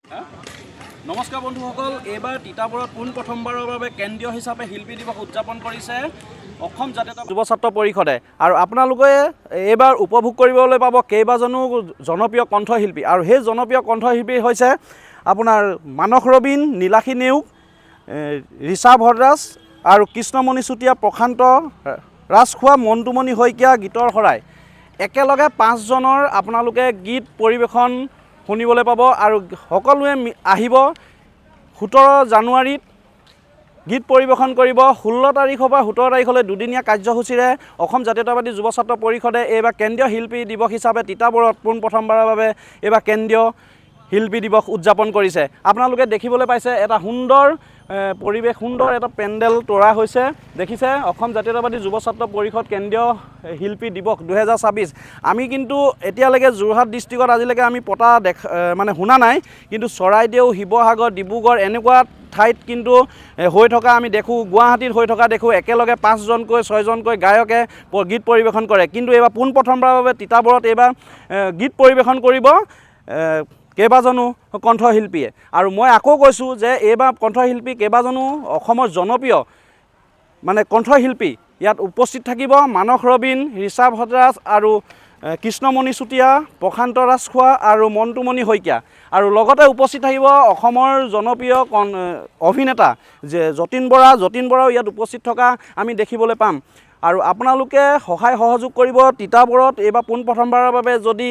নমস্কাৰ বন্ধুসকল, এইবাৰ তিতাবৰত প্ৰথমবাৰৰ বাবে কেন্দ্ৰীয় হিচাপে শিল্পী দিৱস উদযাপন কৰিছে অসম জাতীয় যুৱ ছাত্ৰ পৰিষদে। আৰু আপোনালোকে এইবাৰ উপভোগ কৰিবলৈ পাব কেইবাজনো জনপ্ৰিয় কণ্ঠশিল্পী। আৰু সেই জনপ্ৰিয় কণ্ঠশিল্পী হৈছে আপোনাৰ মানস ৰবীন, নীলাক্ষী নেওগ, ঋষা ভদ্ৰাজ আৰু কৃষ্ণমণি চুতীয়া, প্ৰশান্ত ৰাজখোৱা, মন্টুমণি শইকীয়া, গীতৰ শৰাই। একেলগে 5জনৰ আপোনালোকে গীত পৰিৱেশন শুনিবলৈ পাব। আৰু সকলোৱে আহিব 17 জানুৱাৰীত গীত পৰিৱেশন কৰিব। 16 তাৰিখৰ পৰা 17 তাৰিখলৈ দুদিনীয়া কাৰ্যসূচীৰে অসম জাতীয়তাবাদী যুৱ ছাত্ৰ পৰিষদে এইবাৰ কেন্দ্ৰীয় শিল্পী দিৱস হিচাপে তিতাবৰত প্ৰথমবাৰৰ বাবে এইবাৰ কেন্দ্ৰীয় শিল্পী দিৱস উদযাপন কৰিছে। আপোনালোকে দেখিবলৈ পাইছে এটা সুন্দৰ পৰিৱেশ, সুন্দৰ এটা পেণ্ডেল তৈয়াৰ হৈছে। দেখিছে অসম জাতীয়তাবাদী যুৱ ছাত্ৰ পৰিষদ কেন্দ্ৰীয় শিল্পী দিৱস 2026। আমি কিন্তু এতিয়ালৈকে যোৰহাট ডিষ্ট্ৰিক্টত আজিলৈকে আমি পতা মানে শুনা নাই, কিন্তু চৰাইদেউ, শিৱসাগৰ, ডিব্ৰুগড় এনেকুৱা ঠাইত কিন্তু হৈ থকা আমি দেখোঁ, গুৱাহাটীত হৈ থকা দেখোঁ। একেলগে 5জনকৈ 6জনকৈ গায়কে গীত পৰিৱেশন কৰে, কিন্তু এইবাৰ প্ৰথমবাৰৰ বাবে তিতাবৰত এইবাৰ গীত পৰিৱেশন কৰিব কেইবাজনো কণ্ঠশিল্পীয়ে। আৰু মই আকৌ কৈছোঁ যে এইবাৰ কণ্ঠশিল্পী কেইবাজনো অসমৰ জনপ্ৰিয় মানে কণ্ঠশিল্পী ইয়াত উপস্থিত থাকিব। মানস ৰবীন, ঋষা ভদ্ৰাজ আৰু কৃষ্ণমণি চুতীয়া, প্ৰশান্ত ৰাজখোৱা আৰু মন্টুমণি শইকীয়া। আৰু লগতে উপস্থিত থাকিব অসমৰ জনপ্ৰিয় অভিনেতা যতীন বৰাও ইয়াত উপস্থিত থকা আমি দেখিবলৈ পাম। আৰু আপোনালোকে সহায় সহযোগ কৰিব। তিতাবৰত এইবাৰ প্ৰথমবাৰৰ বাবে যদি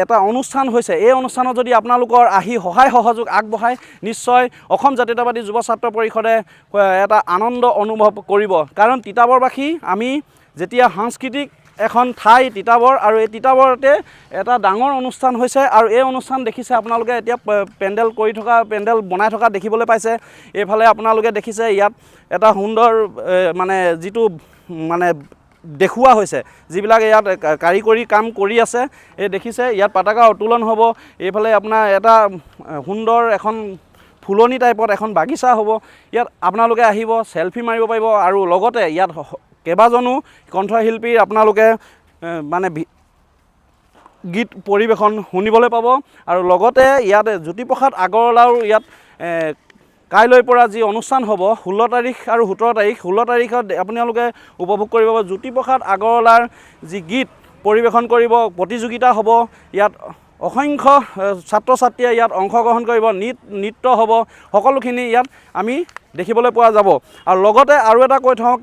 এটা অনুষ্ঠান হৈছে, এই অনুষ্ঠানত যদি আপোনালোকৰ আহি সহায় সহযোগ আগবঢ়ায়, নিশ্চয় অসম জাতীয়তাবাদী যুৱ ছাত্ৰ পৰিষদে এটা আনন্দ অনুভৱ কৰিব। কাৰণ তিতাবৰবাসী আমি যেতিয়া সাংস্কৃতিক এখন ঠাই তিতাবৰ, আৰু এই তিতাবৰতে এটা ডাঙৰ অনুষ্ঠান হৈছে। আৰু এই অনুষ্ঠান দেখিছে আপোনালোকে এতিয়া পেণ্ডেল বনাই থকা দেখিবলৈ পাইছে। এইফালে আপোনালোকে দেখিছে ইয়াত এটা সুন্দৰ মানে যিটো মানে দেখুওৱা হৈছে, যিবিলাক ইয়াত কাৰিকৰী কাম কৰি আছে, এই দেখিছে ইয়াত পতাকা উত্তোলন হ'ব। এইফালে আপোনাৰ এটা সুন্দৰ এখন ফুলনি টাইপত এখন বাগিচা হ'ব। ইয়াত আপোনালোকে আহিব, চেলফি মাৰিব পাৰিব। আৰু লগতে ইয়াত কেইবাজনো কণ্ঠশিল্পীৰ আপোনালোকে মানে গীত পৰিৱেশন শুনিবলৈ পাব। আৰু লগতে ইয়াত জ্যোতিপ্ৰসাদ আগৰৱালাও ইয়াত কাইলৈৰ পৰা যি অনুষ্ঠান হ'ব 16 তাৰিখ আৰু 17 তাৰিখ, 16 তাৰিখত আপোনালোকে উপভোগ কৰিব। জ্যোতিপ্ৰসাদ আগৰৱালাৰ যি গীত পৰিৱেশন কৰিব, প্ৰতিযোগিতা হ'ব। ইয়াত অসংখ্য ছাত্ৰ ছাত্ৰীয়ে ইয়াত অংশগ্ৰহণ কৰিব, নৃত্য হ'ব, সকলোখিনি ইয়াত আমি দেখিবলৈ পোৱা যাব। আৰু লগতে আৰু এটা কৈ থওঁ,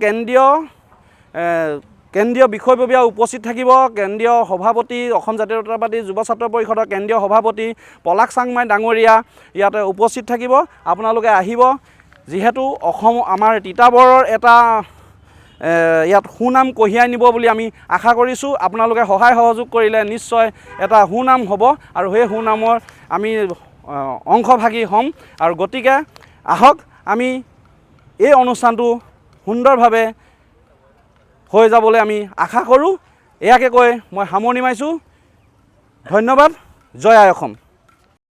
কেন্দ্ৰীয় বিষয়ববীয়া উপস্থিত থাকিব। কেন্দ্ৰীয় সভাপতি, অসম জাতীয়তাবাদী যুৱ ছাত্ৰ পৰিষদৰ কেন্দ্ৰীয় সভাপতি পলাশ চাংমাই ডাঙৰীয়া ইয়াতে উপস্থিত থাকিব। আপোনালোকে আহিব, যিহেতু আমাৰ তিতাবৰৰ এটা ইয়াত সুনাম কঢ়িয়াই নিব বুলি আমি আশা কৰিছোঁ। আপোনালোকে সহায় সহযোগ কৰিলে নিশ্চয় এটা সুনাম হ'ব, আৰু সেই সুনামৰ আমি অংশভাগী হ'ম। আৰু গতিকে আহক, আমি এই অনুষ্ঠানটো সুন্দৰভাৱে হৈ যাবলৈ আমি আশা কৰোঁ। এয়াকে কৈ মই সামৰণি মাৰিছোঁ। ধন্যবাদ। জয় আই অসম।